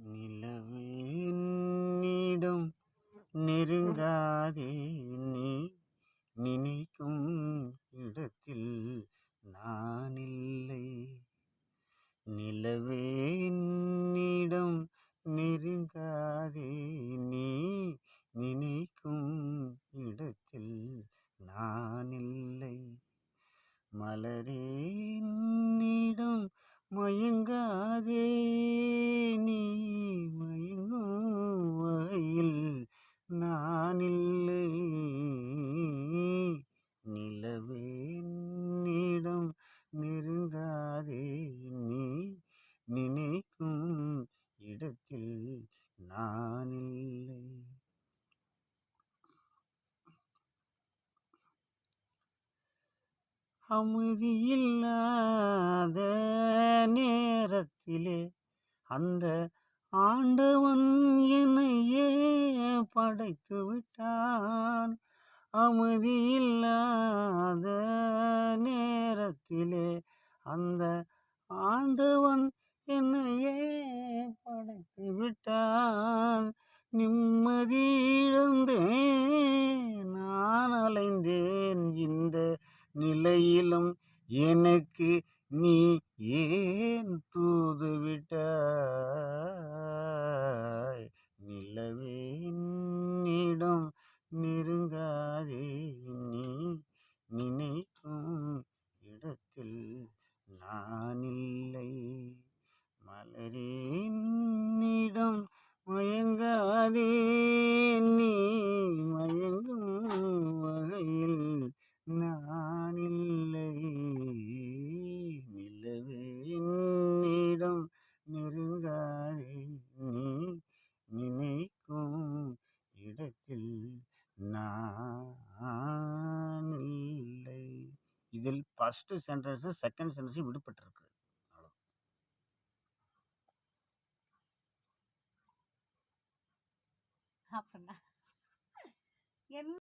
நிலவே என்னிடம் நெருங்காதே, நீ நினைக்கும் இடத்தில் நான் இல்லை. நிலவே என்னிடம் நெருங்காதே, நீ நினைக்கும் இடத்தில் நான் இல்லை. மலரே என்னிடம் மயங்காதே, நீ மயங்கும் வகையில் நான் இல்லை. நிலவே என்னிடம் நெருங்காதே, நீ நினைக்கும் இடத்தில் நான் இல்லை. அமைதியில்லாத நேரத்திலே அந்த ஆண்டவன் என்னையே படைத்து விட்டான். அமைதியில்லாத நேரத்திலே அந்த ஆண்டவன் என்னையே படைத்து விட்டான். நிம்மதி இழந்தேன், நான் அலைந்தேன். இந்த நிலையிலும் எனக்கு நீ ஏன் தூதுவிட்டாய்? நிலவே என்னிடம் நெருங்காதே, நீ நினைக்கும் இடத்தில் நான் இல்லை. மலரே என்னிடம் மயங்காதே, நீ மயங்கும் வகையில் நான் இல்லை. நிலவே என்னிடம் நெருங்காதே, நீ நினைக்கும் இடத்தில் நான் இல்லை. இதில் ஃபர்ஸ்ட் சென்டென்ஸ் செகண்ட் சென்டென்ஸ் விடுபட்டிருக்கு. அப்படின்னா என்ன